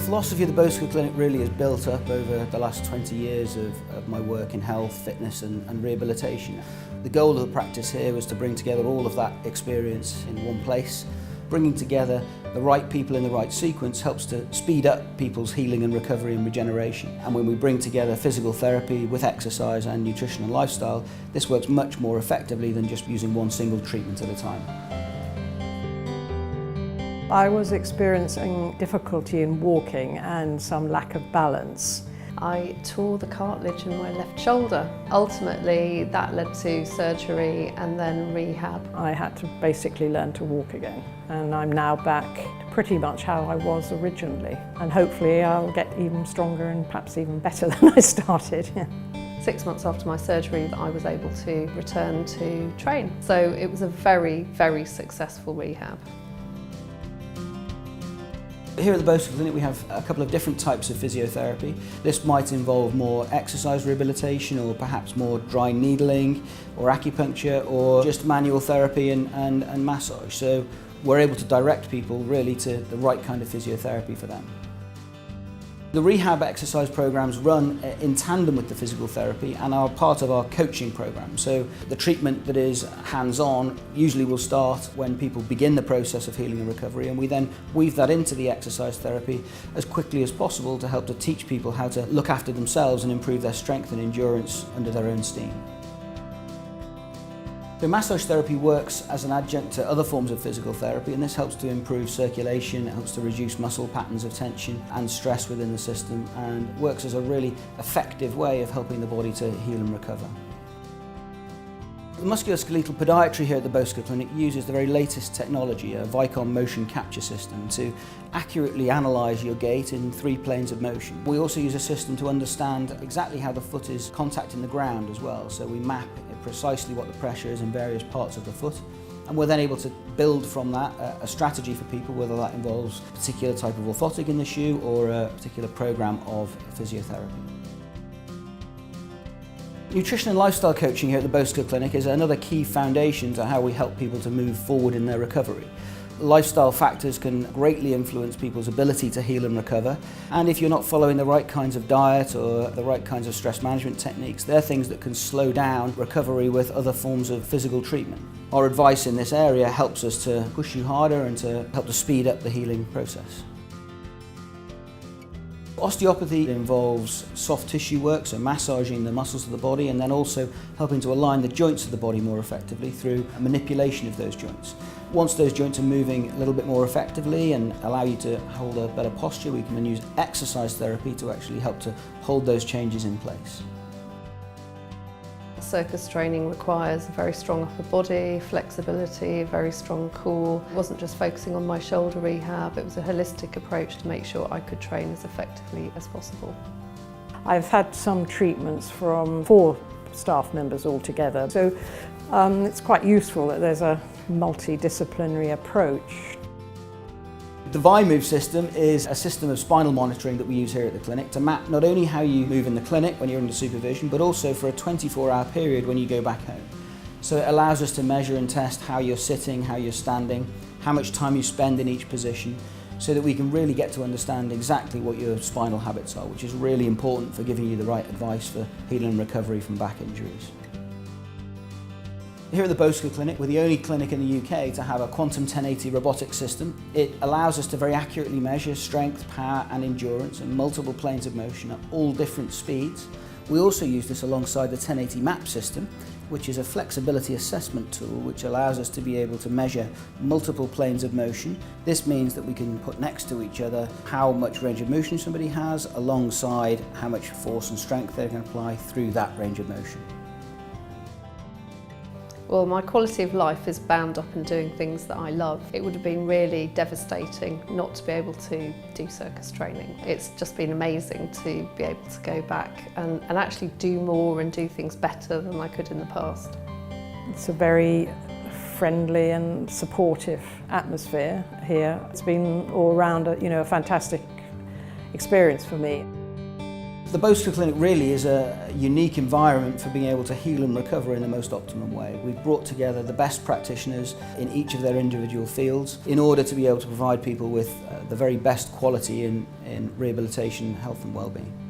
philosophy of the Bowskill Clinic really is built up over the last 20 years of my work in health, fitness and rehabilitation. The goal of the practice here was to bring together all of that experience in one place. Bringing together the right people in the right sequence helps to speed up people's healing and recovery and regeneration. And when we bring together physical therapy with exercise and nutrition and lifestyle, this works much more effectively than just using one single treatment at a time. I was experiencing difficulty in walking and some lack of balance. I tore the cartilage in my left shoulder. Ultimately, that led to surgery and then rehab. I had to basically learn to walk again, and I'm now back to pretty much how I was originally. And hopefully I'll get even stronger and perhaps even better than I started. 6 months after my surgery, I was able to return to train. So it was a very, very successful rehab. Here at the Bowskill Clinic we have a couple of different types of physiotherapy. This might involve more exercise rehabilitation or perhaps more dry needling or acupuncture or just manual therapy and massage. So we're able to direct people really to the right kind of physiotherapy for them. The rehab exercise programs run in tandem with the physical therapy and are part of our coaching program. So the treatment that is hands-on usually will start when people begin the process of healing and recovery, and we then weave that into the exercise therapy as quickly as possible to help to teach people how to look after themselves and improve their strength and endurance under their own steam. So massage therapy works as an adjunct to other forms of physical therapy, and this helps to improve circulation, it helps to reduce muscle patterns of tension and stress within the system, and works as a really effective way of helping the body to heal and recover. The Musculoskeletal Podiatry here at the Bowskill Clinic uses the very latest technology, a Vicon motion capture system, to accurately analyse your gait in 3 planes of motion. We also use a system to understand exactly how the foot is contacting the ground as well, so we map precisely what the pressure is in various parts of the foot, and we're then able to build from that a strategy for people, whether that involves a particular type of orthotic in the shoe or a particular program of physiotherapy. Nutrition and lifestyle coaching here at the Bowskill Clinic is another key foundation to how we help people to move forward in their recovery. Lifestyle factors can greatly influence people's ability to heal and recover, and if you're not following the right kinds of diet or the right kinds of stress management techniques, they're things that can slow down recovery with other forms of physical treatment. Our advice in this area helps us to push you harder and to help to speed up the healing process. Osteopathy involves soft tissue work, so massaging the muscles of the body and then also helping to align the joints of the body more effectively through a manipulation of those joints. Once those joints are moving a little bit more effectively and allow you to hold a better posture, we can then use exercise therapy to actually help to hold those changes in place. Circus training requires a very strong upper body, flexibility, a very strong core. It wasn't just focusing on my shoulder rehab, it was a holistic approach to make sure I could train as effectively as possible. I've had some treatments from 4 staff members altogether, so it's quite useful that there's a multidisciplinary approach. The ViMove system is a system of spinal monitoring that we use here at the clinic to map not only how you move in the clinic when you're under supervision, but also for a 24-hour period when you go back home. So it allows us to measure and test how you're sitting, how you're standing, how much time you spend in each position, so that we can really get to understand exactly what your spinal habits are, which is really important for giving you the right advice for healing and recovery from back injuries. Here at the Bowskill Clinic, we're the only clinic in the UK to have a quantum 1080 robotic system. It allows us to very accurately measure strength, power and endurance in multiple planes of motion at all different speeds. We also use this alongside the 1080 map system, which is a flexibility assessment tool which allows us to be able to measure multiple planes of motion. This means that we can put next to each other how much range of motion somebody has alongside how much force and strength they can apply through that range of motion. Well, my quality of life is bound up in doing things that I love. It would have been really devastating not to be able to do circus training. It's just been amazing to be able to go back and actually do more and do things better than I could in the past. It's a very friendly and supportive atmosphere here. It's been all around a fantastic experience for me. The Bowskill Clinic really is a unique environment for being able to heal and recover in the most optimum way. We've brought together the best practitioners in each of their individual fields in order to be able to provide people with the very best quality in rehabilitation, health and well-being.